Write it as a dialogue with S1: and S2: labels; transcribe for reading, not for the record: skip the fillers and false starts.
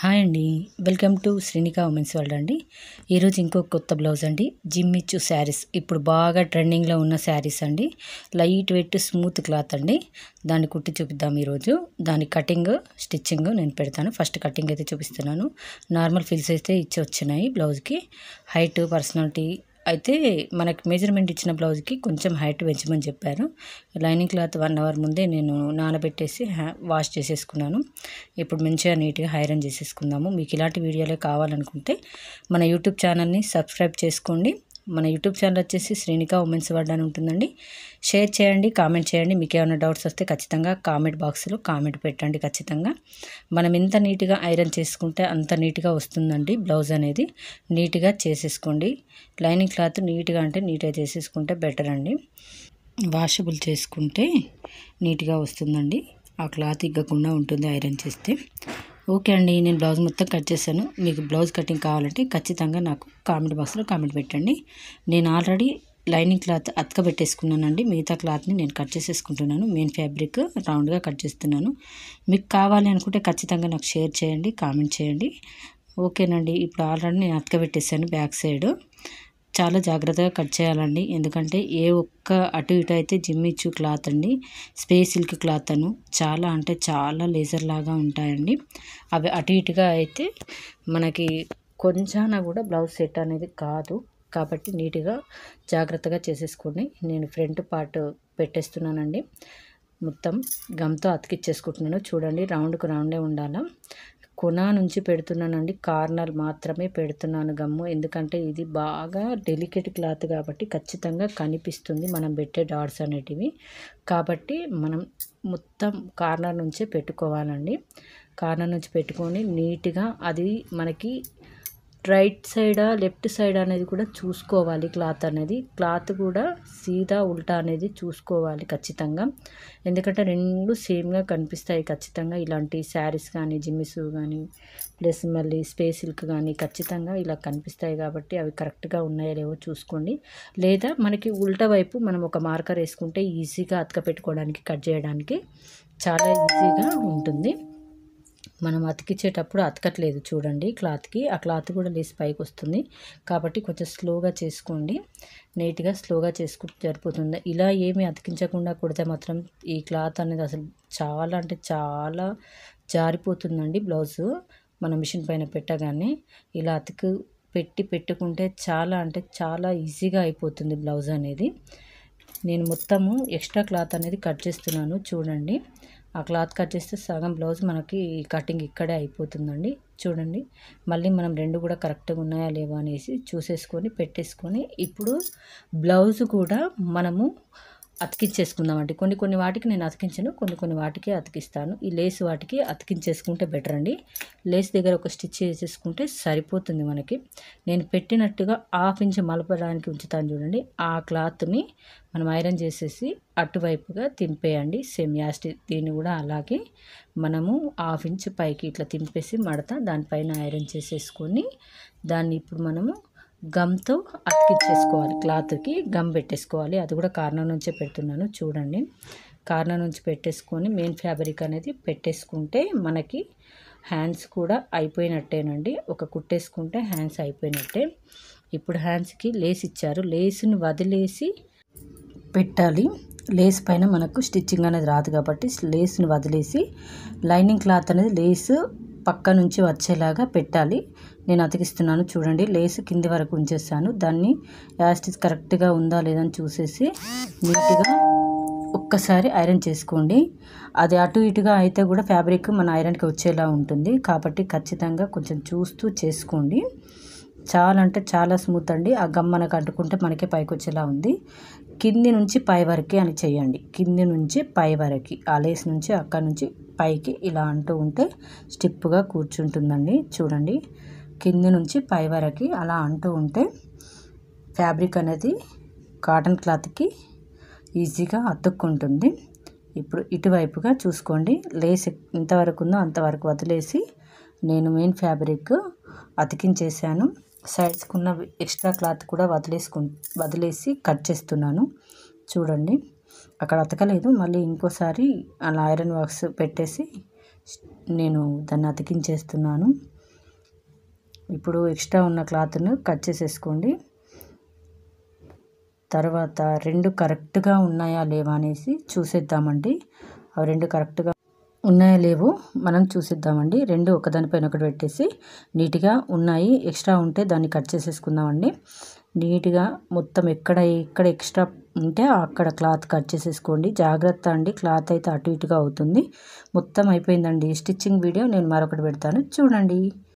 S1: Hi అండి. Welcome to Srinika women's world అండి. ఈరోజు ఇంకో కొత్త బ్లౌజ్ అండి. జిమ్మిచ్చు శారీస్ ఇప్పుడు బాగా ట్రెండింగ్లో ఉన్న శారీస్ అండి. లైట్ వెయిట్ స్మూత్ క్లాత్ అండి. దాన్ని కుట్టి చూపిద్దాం ఈరోజు. దాని కటింగ్ స్టిచ్చింగ్ నేను పెడతాను. ఫస్ట్ కటింగ్ అయితే చూపిస్తున్నాను. నార్మల్ ఫిల్స్ అయితే ఇచ్చి వచ్చినాయి బ్లౌజ్కి. హైట్ పర్సనాలిటీ అయితే మనకి మెజర్మెంట్ ఇచ్చిన బ్లౌజ్కి కొంచెం హైట్ పెంచమని చెప్పారు. లైనింగ్ క్లాత్ 1 అవర్ ముందే నేను నానబెట్టేసి వాష్ చేసేసుకున్నాను. ఇప్పుడు మంచిగా నీట్గా ఐరన్ చేసేసుకుందాము. మీకు ఇలాంటి వీడియోలే కావాలనుకుంటే మన యూట్యూబ్ ఛానల్ని సబ్స్క్రైబ్ చేసుకోండి. మన యూట్యూబ్ ఛానల్ వచ్చేసి శ్రీనిక ఉమెన్స్ వరల్డ్ అని ఉంటుందండి. షేర్ చేయండి, కామెంట్ చేయండి. మీకు ఏమైనా డౌట్స్ వస్తే ఖచ్చితంగా కామెంట్ బాక్స్లో కామెంట్ పెట్టండి. ఖచ్చితంగా మనం ఎంత నీట్గా ఐరన్ చేసుకుంటే అంత నీట్గా వస్తుందండి. బ్లౌజ్ అనేది నీట్గా చేసేసుకోండి. లైనింగ్ క్లాత్ నీట్గా అంటే నీట్గా చేసేసుకుంటే బెటర్ అండి. వాషబుల్ చేసుకుంటే నీట్గా వస్తుందండి. ఆ క్లాత్ ఇగ్గకుండా ఉంటుంది ఐరన్ చేస్తే. ఓకే అండి, నేను బ్లౌజ్ మొత్తం కట్ చేశాను. మీకు బ్లౌజ్ కటింగ్ కావాలంటే ఖచ్చితంగా నాకు కామెంట్ బాక్స్లో కామెంట్ పెట్టండి. నేను ఆల్రెడీ లైనింగ్ క్లాత్ అతకబెట్టేసుకున్నానండి. మిగతా క్లాత్ని నేను కట్ చేసేసుకుంటున్నాను. మెయిన్ ఫ్యాబ్రిక్ రౌండ్గా కట్ చేస్తున్నాను. మీకు కావాలి అనుకుంటే ఖచ్చితంగా నాకు షేర్ చేయండి, కామెంట్ చేయండి. ఓకేనండి. ఇప్పుడు ఆల్రెడీ నేను అతకబెట్టేసాను బ్యాక్ సైడ్. చాలా జాగ్రత్తగా కట్ చేయాలండి. ఎందుకంటే ఏ ఒక్క అటు ఇటు అయితే జిమ్మిచ్చు క్లాత్ అండి. స్పేస్ సిల్క్ క్లాత్ అను చాలా అంటే చాలా లేజర్ లాగా ఉంటాయండి. అవి అటు ఇటుగా అయితే మనకి కొంచెం కూడా బ్లౌజ్ సెట్ అనేది కాదు. కాబట్టి నీట్గా జాగ్రత్తగా చేసేసుకోండి. నేను ఫ్రంట్ పార్ట్ పెట్టేస్తున్నానండి. మొత్తం గమ్తో అతికిచ్చేసుకుంటున్నాను. చూడండి, రౌండ్కు రౌండే ఉండాలా. కొన నుంచి పెడుతున్నానండి. కార్నర్ మాత్రమే పెడుతున్నాను గమ్ము. ఎందుకంటే ఇది బాగా డెలికేట్ క్లాత్ కాబట్టి ఖచ్చితంగా కనిపిస్తుంది మనం పెట్టే డాట్స్ అనేటివి. కాబట్టి మనం మొత్తం కార్నర్ నుంచే పెట్టుకోవాలండి. కార్నర్ నుంచి పెట్టుకొని నీట్గా అది మనకి రైట్ సైడా లెఫ్ట్ సైడ్ అనేది కూడా చూసుకోవాలి. క్లాత్ కూడా సీదా ఉల్టా అనేది చూసుకోవాలి ఖచ్చితంగా. ఎందుకంటే రెండు సేమ్గా కనిపిస్తాయి ఖచ్చితంగా. ఇలాంటి శారీస్ కానీ జిమ్మిస్ కానీ ప్లస్ మళ్ళీ స్పేస్ సిల్క్ కానీ ఖచ్చితంగా ఇలా కనిపిస్తాయి. కాబట్టి అవి కరెక్ట్గా ఉన్నాయో లేవో చూసుకోండి. లేదా మనకి ఉల్టా వైపు మనం ఒక మార్కర్ వేసుకుంటే ఈజీగా అతక పెట్టుకోవడానికి, కట్ చేయడానికి చాలా ఈజీగా ఉంటుంది. మనం అతికిచ్చేటప్పుడు అతకట్లేదు చూడండి క్లాత్కి. ఆ క్లాత్ కూడా లేసి పైకి వస్తుంది. కాబట్టి కొంచెం స్లోగా చేసుకోండి. నీట్గా స్లోగా చేసుకుంటే సరిపోతుంది. ఇలా ఏమి అతికించకుండా కుడితే మాత్రం ఈ క్లాత్ అనేది అసలు చాలా అంటే చాలా జారిపోతుందండి. బ్లౌజు మన మిషన్ పైన పెట్టగానే ఇలా పెట్టుకుంటే చాలా అంటే చాలా ఈజీగా అయిపోతుంది బ్లౌజ్ అనేది. నేను మొత్తము ఎక్స్ట్రా క్లాత్ అనేది కట్ చేస్తున్నాను చూడండి. ఆ క్లాత్ కట్ చేస్తే సగం బ్లౌజ్ మనకి కటింగ్ ఇక్కడే అయిపోతుందండి. చూడండి, మళ్ళీ మనం రెండు కూడా కరెక్ట్గా ఉన్నాయా లేవా అనేసి చూసేసుకొని పెట్టేసుకొని ఇప్పుడు బ్లౌజ్ కూడా మనము అతికించేసుకుందామండి. కొన్ని వాటికి నేను అతికించను, కొన్ని వాటికి అతికిస్తాను. ఈ లేస్ వాటికి అతికించేసుకుంటే బెటర్ అండి. లేస్ దగ్గర ఒక స్టిచ్ చేసేసుకుంటే సరిపోతుంది మనకి. నేను పెట్టినట్టుగా 1/2 ఇంచ్ మలపడానికి ఉంచుతాను చూడండి. ఆ క్లాత్ని మనం ఐరన్ చేసేసి అటువైపుగా తింపేయండి. సేమ్ దీన్ని కూడా అలాగే మనము 1/2 ఇంచ్ పైకి ఇట్లా తింపేసి మడత దానిపైన ఐరన్ చేసేసుకొని దాన్ని ఇప్పుడు మనము గమ్తో అతికించేసుకోవాలి. క్లాత్కి గమ్ పెట్టేసుకోవాలి. అది కూడా కార్నర్ నుంచే పెడుతున్నాను చూడండి. కార్నర్ నుంచి పెట్టేసుకొని మెయిన్ ఫ్యాబ్రిక్ అనేది పెట్టేసుకుంటే మనకి హ్యాండ్స్ కూడా అయిపోయినట్టేనండి. ఒక కుట్టేసుకుంటే హ్యాండ్స్ అయిపోయినట్టే. ఇప్పుడు హ్యాండ్స్కి లేస్ ఇచ్చారు. లేస్ని వదిలేసి పెట్టాలి. లేస్ పైన మనకు స్టిచ్చింగ్ అనేది రాదు కాబట్టి లేస్ని వదిలేసి లైనింగ్ క్లాత్ అనేది లేస్ పక్క నుంచి వచ్చేలాగా పెట్టాలి. నేను అతికిస్తున్నాను చూడండి. లేస్ కింది వరకు ఉంచేసాను. దాన్ని యాస్టిస్ కరెక్ట్గా ఉందా లేదని చూసేసి నీట్గా ఒక్కసారి ఐరన్ చేసుకోండి. అది అటు ఇటుగా అయితే కూడా ఫ్యాబ్రిక్ మన ఐరన్కి వచ్చేలా ఉంటుంది. కాబట్టి ఖచ్చితంగా కొంచెం చూస్తూ చేసుకోండి. చాలా అంటే చాలా స్మూత్ అండి. ఆ గమ్ మనకు అంటుకుంటే మనకే పైకి వచ్చేలా ఉంది. కింది నుంచి పై వరకే అని చేయండి. కింది నుంచి పై వరకు ఆ లేస్ నుంచి అక్కడి నుంచి పైకి ఇలా అంటూ ఉంటే స్టిప్గా కూర్చుంటుందండి. చూడండి, కింది నుంచి పై వరకు అలా అంటూ ఉంటే ఫ్యాబ్రిక్ అనేది కాటన్ క్లాత్కి ఈజీగా అతుక్కుంటుంది. ఇప్పుడు ఇటువైపుగా చూసుకోండి. లేస్ ఎంతవరకు ఉందో అంతవరకు వదిలేసి నేను మెయిన్ ఫ్యాబ్రిక్ అతికించేసాను. సైడ్స్కున్న ఎక్స్ట్రా క్లాత్ కూడా వదిలేసి కట్ చేస్తున్నాను చూడండి. అక్కడ అతకలేదు. మళ్ళీ ఇంకోసారి అలా ఐరన్ బాక్స్ పెట్టేసి నేను దాన్ని అతికించేస్తున్నాను. ఇప్పుడు ఎక్స్ట్రా ఉన్న క్లాత్ను కట్ చేసేసుకోండి. తర్వాత రెండు కరెక్ట్గా ఉన్నాయా లేవా అనేసి చూసేద్దామండి. అవి రెండు కరెక్ట్గా ఉన్నాయా లేవో మనం చూసిద్దామండి. రెండు ఒకదానిపైన ఒకటి పెట్టేసి నీట్గా ఉన్నాయి, ఎక్స్ట్రా ఉంటే దాన్ని కట్ చేసేసుకుందామండి. నీట్గా మొత్తం ఎక్కడ ఎక్స్ట్రా ఉంటే అక్కడ క్లాత్ కట్ చేసేసుకోండి. జాగ్రత్త అండి, క్లాత్ అయితే అటు ఇటుగా అవుతుంది. మొత్తం అయిపోయిందండి. స్టిచ్చింగ్ వీడియో నేను మరొకటి పెడతాను చూడండి.